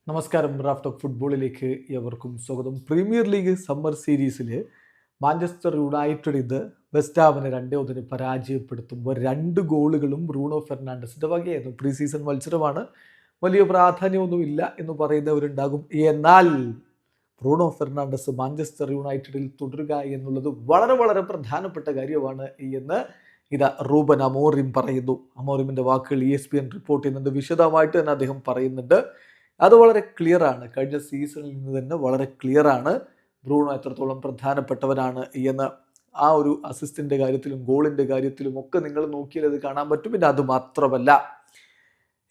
നമസ്കാരം. Raf talk ഫുട്ബോളിലേക്ക് ഏവർക്കും സ്വാഗതം. പ്രീമിയർ ലീഗ് സമ്മർ സീരീസിൽ മാഞ്ചസ്റ്റർ യുണൈറ്റഡ് ഇത് വെസ്റ്റ് ഹാമിനെ 2-1 പരാജയപ്പെടുത്തുമ്പോൾ 2 ഗോളുകളും ബ്രൂണോ ഫെർണാണ്ടസിൻ്റെ വകയായിരുന്നു. പ്രീ സീസൺ മത്സരമാണ്, വലിയ പ്രാധാന്യമൊന്നുമില്ല എന്ന് പറയുന്നവരുണ്ടാകും. എന്നാൽ ബ്രൂണോ ഫെർണാണ്ടസ് മാഞ്ചസ്റ്റർ യുണൈറ്റഡിൽ തുടരുക എന്നുള്ളത് വളരെ വളരെ പ്രധാനപ്പെട്ട കാര്യമാണ് എന്ന് റൂബൻ അമോറിം പറയുന്നു. അമോറിമിൻ്റെ വാക്കുകൾ ESPN റിപ്പോർട്ട് ചെയ്യുന്നുണ്ട്. വിശദമായിട്ട് തന്നെ അദ്ദേഹം പറയുന്നുണ്ട്. അത് വളരെ ക്ലിയർ ആണ്. കഴിഞ്ഞ സീസണിൽ നിന്ന് തന്നെ വളരെ ക്ലിയർ ആണ് ബ്രൂണോ എത്രത്തോളം പ്രധാനപ്പെട്ടവനാണ് എന്ന്. ആ ഒരു അസിസ്റ്റിൻ്റെ കാര്യത്തിലും ഗോളിൻ്റെ കാര്യത്തിലും ഒക്കെ നിങ്ങൾ നോക്കിയാൽ അത് കാണാൻ പറ്റും. പിന്നെ അത് മാത്രമല്ല,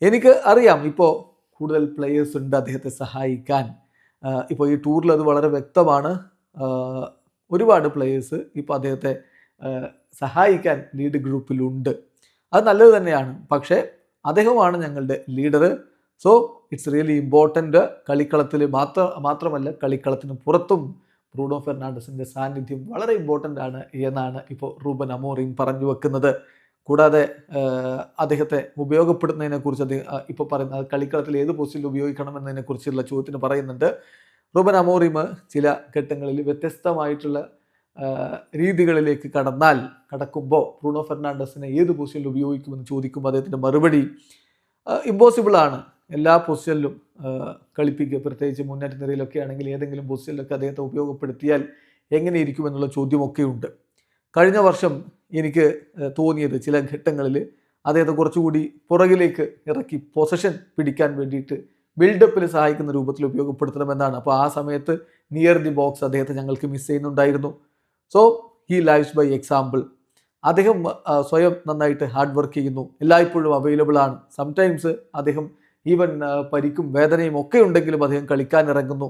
എനിക്ക് അറിയാം ഇപ്പോൾ കൂടുതൽ പ്ലെയേഴ്സ് ഉണ്ട് അദ്ദേഹത്തെ സഹായിക്കാൻ. ഇപ്പോൾ ഈ ടൂറിൽ അത് വളരെ വ്യക്തമാണ്. ഒരുപാട് പ്ലെയേഴ്സ് ഇപ്പോൾ അദ്ദേഹത്തെ സഹായിക്കാൻ ലീഡ് ഗ്രൂപ്പിലുണ്ട്. അത് നല്ലത് തന്നെയാണ്. പക്ഷേ അദ്ദേഹമാണ് ഞങ്ങളുടെ leader. So it's really important. കളിക്കളത്തിൽ മാത്രമല്ല കളിക്കളത്തിന് പുറത്തും ബ്രൂണോ ഫെർണാണ്ടസിൻ്റെ സാന്നിധ്യം വളരെ ഇമ്പോർട്ടൻ്റ് ആണ് എന്നാണ് ഇപ്പോൾ റൂബൻ അമോറിം പറഞ്ഞു വെക്കുന്നത്. കൂടാതെ അദ്ദേഹത്തെ ഉപയോഗപ്പെടുത്തുന്നതിനെക്കുറിച്ച് അദ്ദേഹം ഇപ്പോൾ പറയുന്നത് കളിക്കളത്തിൽ ഏത് പൊസിഷനിൽ ഉപയോഗിക്കണമെന്നതിനെക്കുറിച്ചുള്ള ചോദ്യത്തിന് പറയുന്നുണ്ട്. റൂബൻ അമോറിം ചില ഘട്ടങ്ങളിൽ വ്യത്യസ്തമായിട്ടുള്ള രീതികളിലേക്ക് കടക്കുമ്പോൾ ബ്രൂണോ ഫെർണാണ്ടസിനെ ഏത് പൊസിഷനിൽ ഉപയോഗിക്കുമെന്ന് ചോദിക്കുമ്പോൾ അദ്ദേഹത്തിൻ്റെ മറുപടി ഇമ്പോസിബിൾ ആണ്. എല്ലാ പൊസിഷനിലും കളിപ്പിക്കുക, പ്രത്യേകിച്ച് മുന്നേറ്റ നിരയിലൊക്കെ ആണെങ്കിൽ ഏതെങ്കിലും പൊസിഷനിലൊക്കെ അദ്ദേഹത്തെ ഉപയോഗപ്പെടുത്തിയാൽ എങ്ങനെ ഇരിക്കുമെന്നുള്ള ചോദ്യമൊക്കെ ഉണ്ട്. കഴിഞ്ഞ വർഷം എനിക്ക് തോന്നിയത് ചില ഘട്ടങ്ങളിൽ അദ്ദേഹത്തെ കുറച്ചുകൂടി പുറകിലേക്ക് ഇറക്കി പൊസഷൻ പിടിക്കാൻ വേണ്ടിയിട്ട് ബിൽഡപ്പിൽ സഹായിക്കുന്ന രൂപത്തിൽ ഉപയോഗപ്പെടുത്തണമെന്നാണ്. അപ്പോൾ ആ സമയത്ത് നിയർ ദി ബോക്സ് അദ്ദേഹത്തെ ഞങ്ങൾക്ക് മിസ് ചെയ്യുന്നുണ്ടായിരുന്നു. So he lives by example. അദ്ദേഹം സ്വയം നന്നായിട്ട് ഹാർഡ് വർക്ക് ചെയ്യുന്നു, എല്ലായ്പ്പോഴും അവൈലബിൾ ആണ്. സംടൈംസ് അദ്ദേഹം ഈവൻ പരിക്കും വേദനയും ഒക്കെ ഉണ്ടെങ്കിലും അദ്ദേഹം കളിക്കാൻ ഇറങ്ങുന്നു.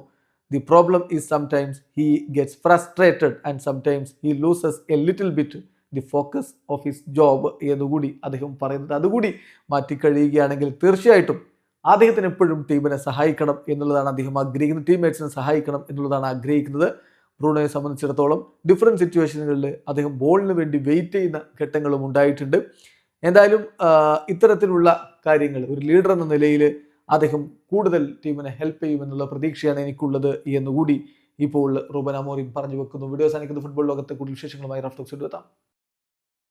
The problem is sometimes he gets frustrated and sometimes he loses A little bit the focus of his job എന്നുകൂടി അദ്ദേഹം പറയുന്നത്. അതുകൂടി മാറ്റിക്കഴിയുകയാണെങ്കിൽ തീർച്ചയായിട്ടും അദ്ദേഹത്തിന് എപ്പോഴും ടീമിനെ സഹായിക്കണം എന്നുള്ളതാണ് അദ്ദേഹം ആഗ്രഹിക്കുന്നത്. ടീംമേറ്റ്സിനെ സഹായിക്കണം എന്നുള്ളതാണ് ആഗ്രഹിക്കുന്നത്. ബ്രൂണോയെ സംബന്ധിച്ചിടത്തോളം ഡിഫറെൻറ്റ് സിറ്റുവേഷനുകളിൽ അദ്ദേഹം ബോളിന് വേണ്ടി വെയിറ്റ് ചെയ്യുന്ന ഘട്ടങ്ങളും ഉണ്ടായിട്ടുണ്ട്. എന്തായാലും ഇത്തരത്തിലുള്ള കാര്യങ്ങൾ ഒരു ലീഡർ എന്ന നിലയിൽ അദ്ദേഹം കൂടുതൽ ടീമിനെ ഹെൽപ്പ് ചെയ്യുമെന്നുള്ള പ്രതീക്ഷയാണ് എനിക്കുള്ളത് എന്നുകൂടി ഇപ്പോൾ റൂബൻ അമോറിം പറഞ്ഞു വെക്കുന്നു. വീഡിയോ അവസാനിക്കുന്ന ഫുട്ബോൾ ലോകത്തെ കൂടുതൽ വിശേഷങ്ങളുമായി റാഫ് ടോക്സ് എത്താം.